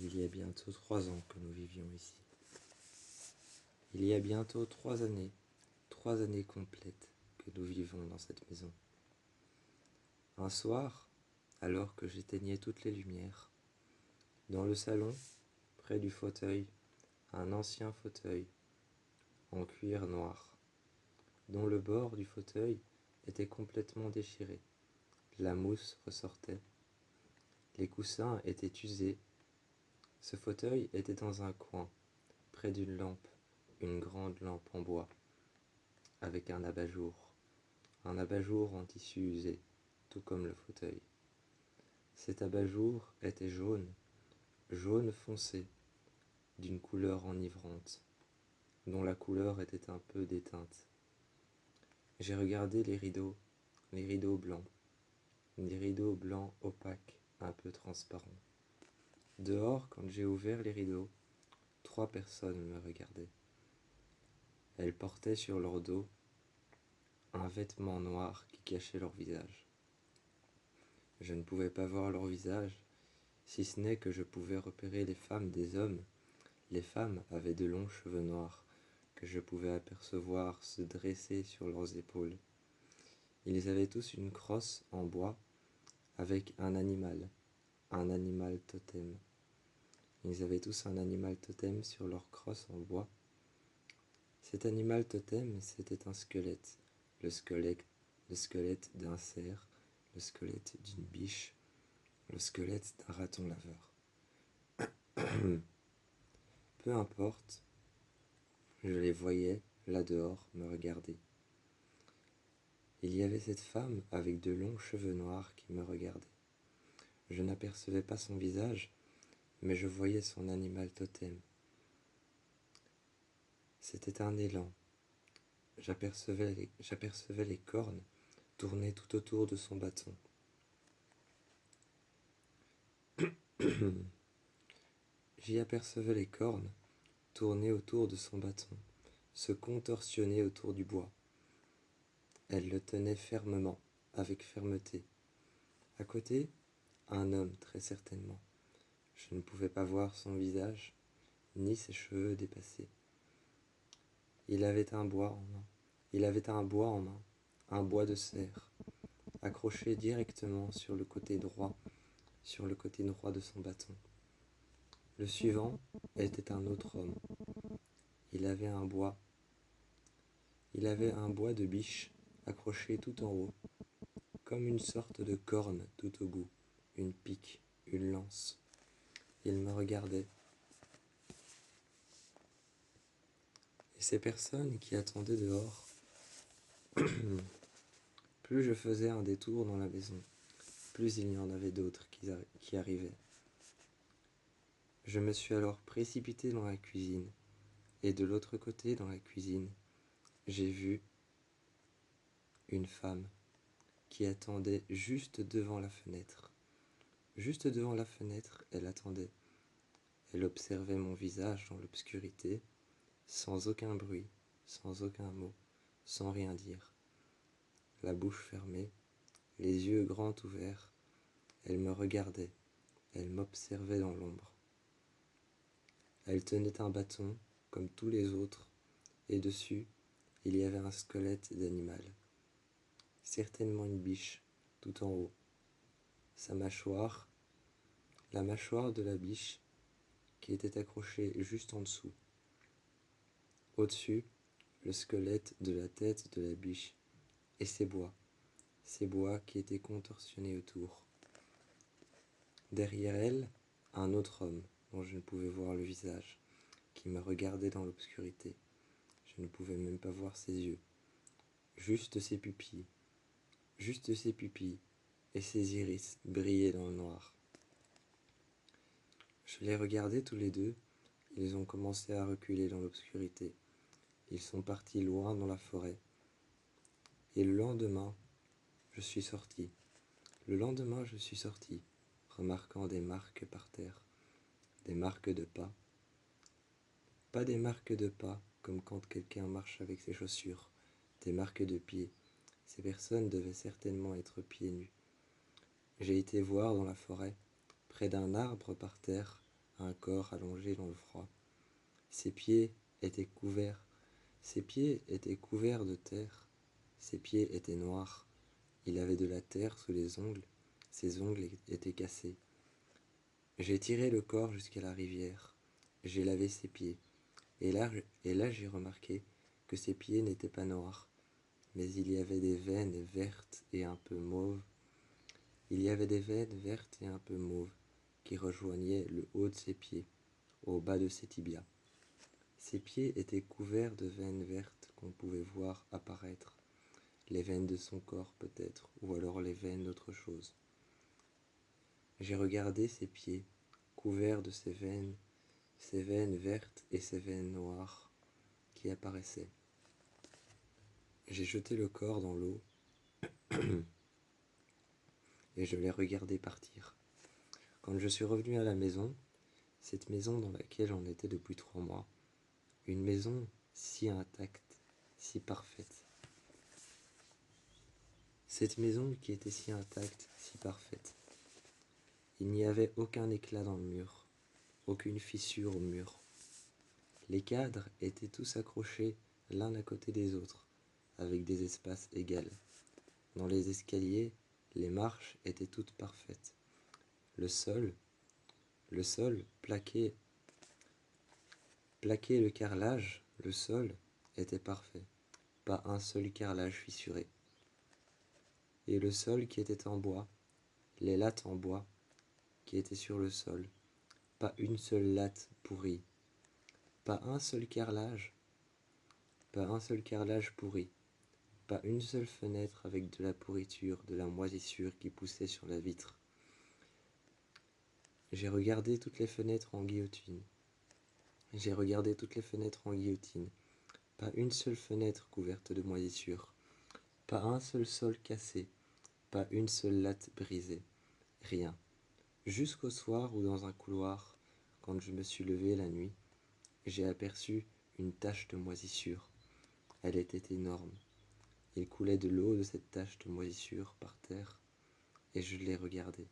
Il y a bientôt 3 ans que nous vivions ici. Il y a bientôt 3 années complètes que nous vivons dans cette maison. Un soir, alors que j'éteignais toutes les lumières, dans le salon, près du fauteuil, un ancien fauteuil en cuir noir, dont le bord du fauteuil était complètement déchiré. La mousse ressortait. Les coussins étaient usés. Ce fauteuil était dans un coin, près d'une lampe, une grande lampe en bois, avec un abat-jour en tissu usé, tout comme le fauteuil. Cet abat-jour était jaune foncé, d'une couleur enivrante, dont la couleur était un peu déteinte. J'ai regardé les rideaux blancs, des rideaux blancs opaques, un peu transparents. Dehors, quand j'ai ouvert les rideaux, 3 personnes me regardaient. Elles portaient sur leur dos un vêtement noir qui cachait leur visage. Je ne pouvais pas voir leur visage, si ce n'est que je pouvais repérer les femmes des hommes. Les femmes avaient de longs cheveux noirs que je pouvais apercevoir se dresser sur leurs épaules. Ils avaient tous une crosse en bois avec un animal totem. Ils avaient tous un animal totem sur leur crosse en bois. Cet animal totem, c'était un squelette. Le squelette d'un cerf, le squelette d'une biche, le squelette d'un raton laveur. Peu importe, je les voyais, là dehors, me regarder. Il y avait cette femme avec de longs cheveux noirs qui me regardait. Je n'apercevais pas son visage, mais je voyais son animal totem. C'était un élan. J'apercevais les cornes tourner tout autour de son bâton. J'y apercevais les cornes tourner autour de son bâton, se contorsionner autour du bois. Elle le tenait fermement, avec fermeté. À côté, un homme, très certainement. Je ne pouvais pas voir son visage, ni ses cheveux dépassés. Il avait un bois en main, un bois de cerf, accroché directement sur le côté droit de son bâton. Le suivant était un autre homme. Il avait un bois de biche accroché tout en haut, comme une sorte de corne tout au bout, une pique, une lance. Il me regardait. Et ces personnes qui attendaient dehors, plus je faisais un détour dans la maison, plus il y en avait d'autres qui arrivaient. Je me suis alors précipité dans la cuisine, et de l'autre côté, dans la cuisine, j'ai vu une femme qui attendait juste devant la fenêtre. Juste devant la fenêtre, elle attendait. Elle observait mon visage dans l'obscurité, sans aucun bruit, sans aucun mot, sans rien dire. La bouche fermée, les yeux grands ouverts, elle me regardait, elle m'observait dans l'ombre. Elle tenait un bâton, comme tous les autres, et dessus, il y avait un squelette d'animal. Certainement une biche, tout en haut. Sa mâchoire, la mâchoire de la biche, qui était accrochée juste en dessous. Au-dessus, le squelette de la tête de la biche, et ces bois qui étaient contorsionnés autour. Derrière elle, un autre homme, dont je ne pouvais voir le visage, qui me regardait dans l'obscurité. Je ne pouvais même pas voir ses yeux, juste ses pupilles, et ses iris brillaient dans le noir. Je les regardais tous les deux, ils ont commencé à reculer dans l'obscurité. Ils sont partis loin dans la forêt. Et le lendemain, je suis sorti, remarquant des marques par terre, des marques de pas. Pas des marques de pas, comme quand quelqu'un marche avec ses chaussures, des marques de pieds. Ces personnes devaient certainement être pieds nus. J'ai été voir dans la forêt, près d'un arbre par terre, un corps allongé dans le froid. Ses pieds étaient couverts, ses pieds étaient couverts de terre, ses pieds étaient noirs, il avait de la terre sous les ongles, ses ongles étaient cassés. J'ai tiré le corps jusqu'à la rivière, j'ai lavé ses pieds, et là j'ai remarqué que ses pieds n'étaient pas noirs, mais il y avait des veines vertes et un peu mauves. Il y avait des veines vertes et un peu mauves qui rejoignaient le haut de ses pieds, au bas de ses tibias. Ses pieds étaient couverts de veines vertes qu'on pouvait voir apparaître, les veines de son corps peut-être, ou alors les veines d'autre chose. J'ai regardé ses pieds, couverts de ces veines vertes et ces veines noires qui apparaissaient. J'ai jeté le corps dans l'eau et je l'ai regardé partir. Quand je suis revenu à la maison, cette maison dans laquelle on était depuis 3 mois, une maison si intacte, si parfaite. Cette maison qui était si intacte, si parfaite. Il n'y avait aucun éclat dans le mur, aucune fissure au mur. Les cadres étaient tous accrochés l'un à côté des autres, avec des espaces égaux. Dans les escaliers, les marches étaient toutes parfaites. Le sol, plaqué le carrelage, le sol était parfait, pas un seul carrelage fissuré. Et le sol qui était en bois, les lattes en bois qui étaient sur le sol, pas une seule latte pourrie, pas un seul carrelage pourri, pas une seule fenêtre avec de la pourriture, de la moisissure qui poussait sur la vitre. J'ai regardé toutes les fenêtres en guillotine. Pas une seule fenêtre couverte de moisissure, pas un seul sol cassé, pas une seule latte brisée, rien. Jusqu'au soir où dans un couloir, quand je me suis levé la nuit, j'ai aperçu une tache de moisissure. Elle était énorme. Il coulait de l'eau de cette tache de moisissure par terre, et je l'ai regardée,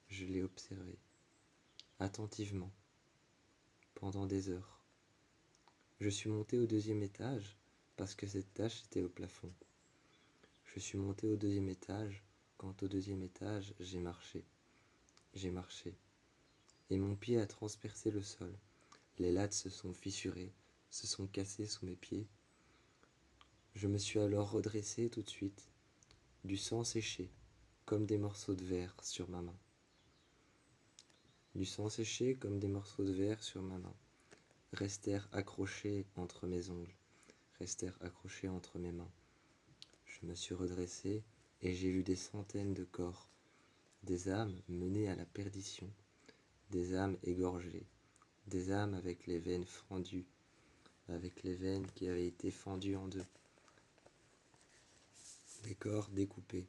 je l'ai observée, attentivement, pendant des heures. Je suis monté au 2e étage parce que cette tache était au plafond. Je suis monté au 2e étage quand au 2e étage j'ai marché, et mon pied a transpercé le sol. Les lattes se sont fissurées, se sont cassées sous mes pieds. Je me suis alors redressé tout de suite, du sang séché, comme des morceaux de verre sur ma main. Du sang séché comme des morceaux de verre sur ma main, restèrent accrochés entre mes ongles, restèrent accrochés entre mes mains. Je me suis redressé et j'ai vu des centaines de corps, des âmes menées à la perdition, des âmes égorgées, des âmes avec les veines fendues, avec les veines qui avaient été fendues en deux, des corps découpés.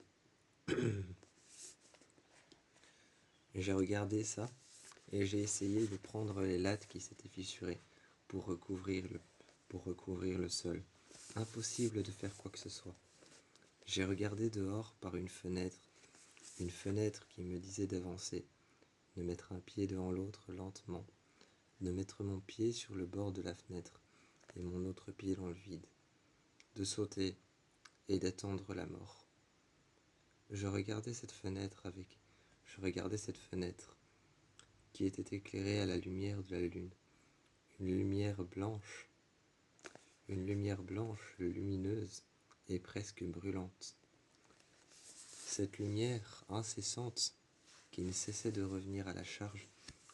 J'ai regardé ça et j'ai essayé de prendre les lattes qui s'étaient fissurées pour recouvrir le sol. Impossible de faire quoi que ce soit. J'ai regardé dehors par une fenêtre qui me disait d'avancer, de mettre un pied devant l'autre lentement, de mettre mon pied sur le bord de la fenêtre et mon autre pied dans le vide, de sauter et d'attendre la mort. Je regardais cette fenêtre qui était éclairée à la lumière de la lune, une lumière blanche, lumineuse et presque brûlante. Cette lumière incessante qui ne cessait de revenir à la charge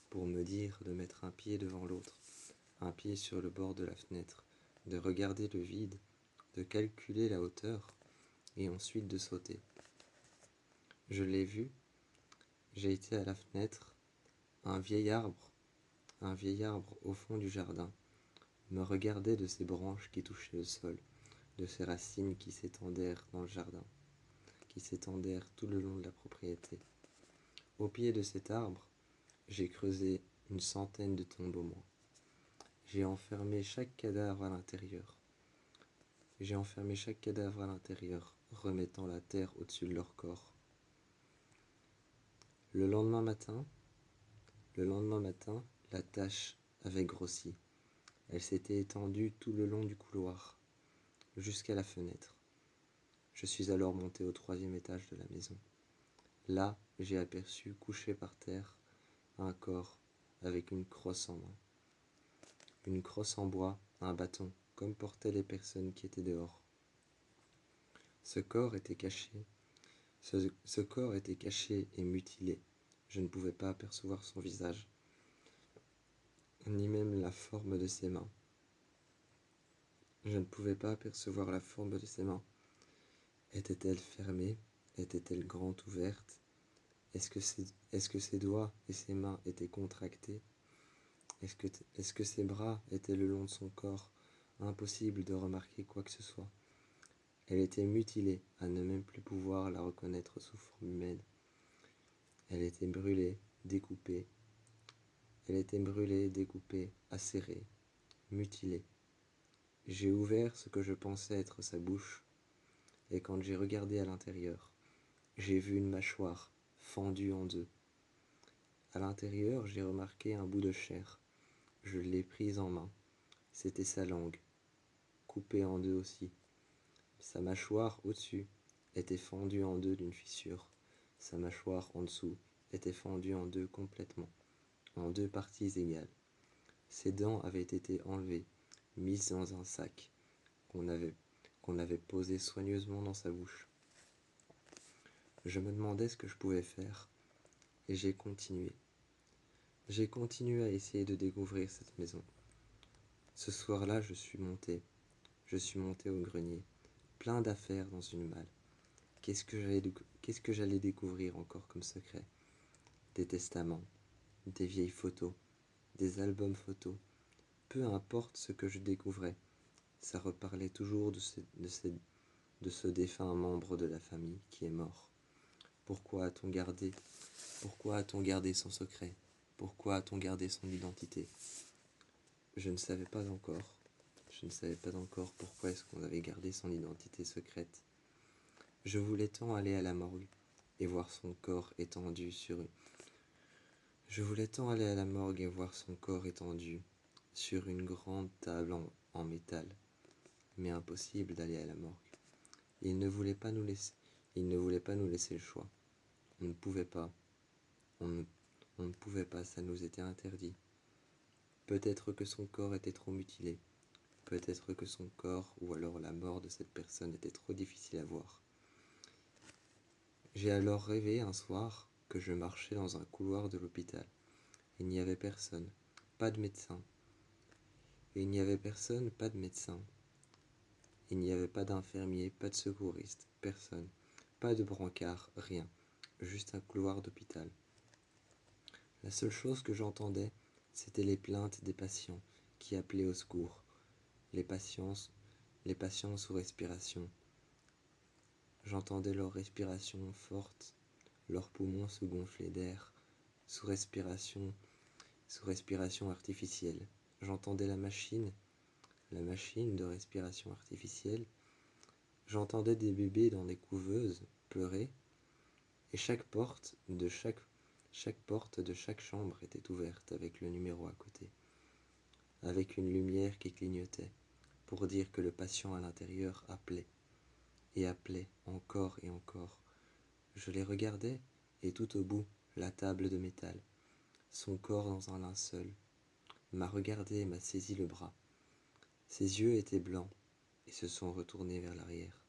pour me dire de mettre un pied devant l'autre, un pied sur le bord de la fenêtre, de regarder le vide, de calculer la hauteur et ensuite de sauter. Je l'ai vu, j'ai été à la fenêtre, un vieil arbre au fond du jardin, me regardait de ses branches qui touchaient le sol, de ses racines qui s'étendèrent dans le jardin, qui s'étendèrent tout le long de la propriété. Au pied de cet arbre, j'ai creusé une centaine de tombes au moins. J'ai enfermé chaque cadavre à l'intérieur, remettant la terre au-dessus de leur corps. Le lendemain matin, Le lendemain matin, la tache avait grossi. Elle s'était étendue tout le long du couloir, jusqu'à la fenêtre. Je suis alors monté au 3e étage de la maison. Là, j'ai aperçu, couché par terre, un corps avec une crosse en main. Une crosse en bois, un bâton, comme portaient les personnes qui étaient dehors. Ce corps était caché et mutilé. Je ne pouvais pas apercevoir son visage, ni même la forme de ses mains. Je ne pouvais pas apercevoir la forme de ses mains. Était-elle fermée? Était-elle grande ouverte? Est-ce que ses doigts et ses mains étaient contractés? Est-ce que ses bras étaient le long de son corps? Impossible de remarquer quoi que ce soit. Elle était mutilée, à ne même plus pouvoir la reconnaître sous forme humaine. Elle était brûlée, découpée. Elle était brûlée, découpée, acérée, mutilée. J'ai ouvert ce que je pensais être sa bouche, et quand j'ai regardé à l'intérieur, j'ai vu une mâchoire fendue en deux. À l'intérieur, j'ai remarqué un bout de chair. Je l'ai prise en main. C'était sa langue, coupée en deux aussi. Sa mâchoire au-dessus était fendue en deux d'une fissure. Sa mâchoire en dessous était fendue en deux complètement, en deux parties égales. Ses dents avaient été enlevées, mises dans un sac qu'on avait posé soigneusement dans sa bouche. Je me demandais ce que je pouvais faire, et j'ai continué. J'ai continué à essayer de découvrir cette maison. Ce soir-là, je suis monté au grenier, plein d'affaires dans une malle. Qu'est-ce que j'allais découvrir encore comme secret? Des testaments, des vieilles photos, des albums photos. Peu importe ce que je découvrais, ça reparlait toujours de ce défunt membre de la famille qui est mort. Pourquoi a-t-on gardé son secret? Pourquoi a-t-on gardé son identité? Je ne savais pas encore. Je ne savais pas encore pourquoi est-ce qu'on avait gardé son identité secrète. Je voulais tant aller à la morgue et voir son corps étendu sur une grande table en métal. Mais impossible d'aller à la morgue. Il ne voulait pas nous laisser le choix. On ne pouvait pas. On ne pouvait pas, ça nous était interdit. Peut-être que son corps était trop mutilé. Peut-être que son corps, ou alors la mort de cette personne, était trop difficile à voir. J'ai alors rêvé un soir que je marchais dans un couloir de l'hôpital. Il n'y avait personne, pas de médecin. Il n'y avait personne, pas de médecin. Il n'y avait pas d'infirmier, pas de secouriste, personne. Pas de brancard, rien. Juste un couloir d'hôpital. La seule chose que j'entendais, c'était les plaintes des patients qui appelaient au secours. Les patients sous respiration. J'entendais leur respiration forte, leurs poumons se gonflaient d'air, sous respiration artificielle. J'entendais la machine de respiration artificielle. J'entendais des bébés dans des couveuses pleurer, et chaque porte de chaque chambre était ouverte avec le numéro à côté, avec une lumière qui clignotait, pour dire que le patient à l'intérieur appelait, et appelait encore et encore. Je les regardais, et tout au bout, la table de métal, son corps dans un linceul, m'a regardé et m'a saisi le bras. Ses yeux étaient blancs et se sont retournés vers l'arrière.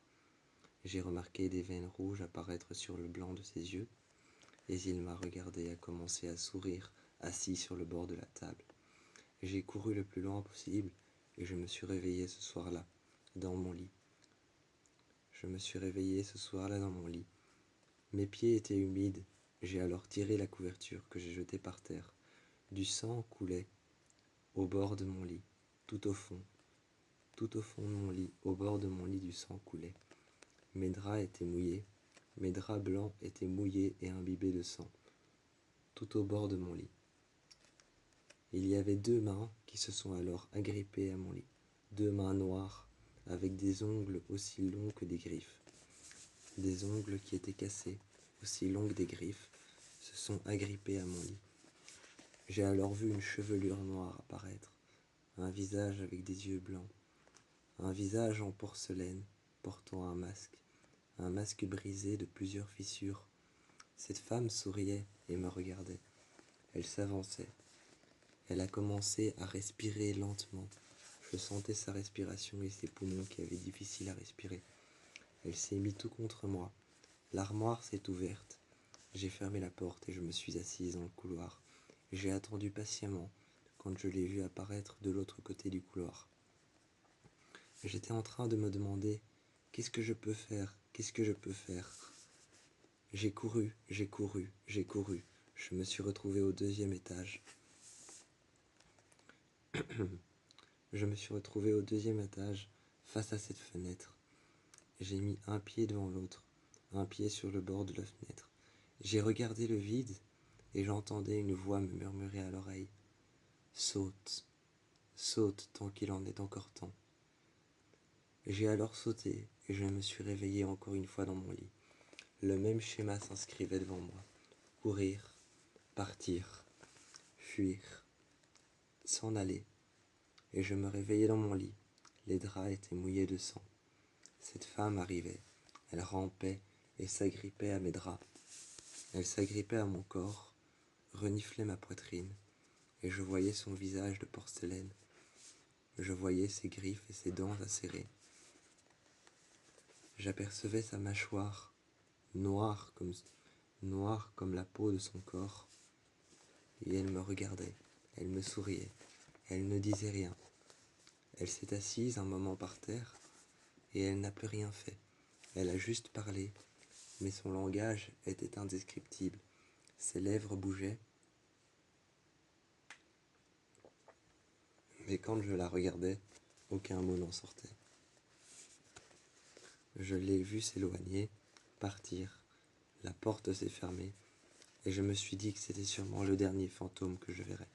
J'ai remarqué des veines rouges apparaître sur le blanc de ses yeux, et il m'a regardé et a commencé à sourire, assis sur le bord de la table. J'ai couru le plus loin possible, et je me suis réveillé ce soir-là, dans mon lit. Mes pieds étaient humides, j'ai alors tiré la couverture que j'ai jetée par terre. Du sang coulait au bord de mon lit, tout au fond de mon lit, au bord de mon lit du sang coulait. Mes draps blancs étaient mouillés et imbibés de sang, tout au bord de mon lit. Il y avait 2 mains qui se sont alors agrippées à mon lit, 2 mains noires, avec des ongles aussi longs que des griffes. Des ongles qui étaient cassés, aussi longs que des griffes, se sont agrippés à mon lit. J'ai alors vu une chevelure noire apparaître, un visage avec des yeux blancs, un visage en porcelaine portant un masque brisé de plusieurs fissures. Cette femme souriait et me regardait. Elle s'avançait. Elle a commencé à respirer lentement. Je sentais sa respiration et ses poumons qui avaient difficile à respirer. Elle s'est mise tout contre moi. L'armoire s'est ouverte. J'ai fermé la porte et je me suis assise dans le couloir. J'ai attendu patiemment quand je l'ai vue apparaître de l'autre côté du couloir. J'étais en train de me demander « Qu'est-ce que je peux faire? Qu'est-ce que je peux faire ?» J'ai couru, j'ai couru, j'ai couru. Je me suis retrouvé au 2e étage. Je me suis retrouvé au 2e étage, face à cette fenêtre. J'ai mis un pied devant l'autre, un pied sur le bord de la fenêtre. J'ai regardé le vide et j'entendais une voix me murmurer à l'oreille. Saute, saute tant qu'il en est encore temps. J'ai alors sauté et je me suis réveillé encore une fois dans mon lit. Le même schéma s'inscrivait devant moi. Courir, partir, fuir, s'en aller. Et je me réveillais dans mon lit. Les draps étaient mouillés de sang. Cette femme arrivait. Elle rampait et s'agrippait à mes draps. Elle s'agrippait à mon corps, reniflait ma poitrine, et je voyais son visage de porcelaine. Je voyais ses griffes et ses dents acérées. J'apercevais sa mâchoire, noire comme la peau de son corps, et elle me regardait, elle me souriait, elle ne disait rien. Elle s'est assise un moment par terre, et elle n'a plus rien fait. Elle a juste parlé, mais son langage était indescriptible. Ses lèvres bougeaient, mais quand je la regardais, aucun mot n'en sortait. Je l'ai vue s'éloigner, partir. La porte s'est fermée, et je me suis dit que c'était sûrement le dernier fantôme que je verrais.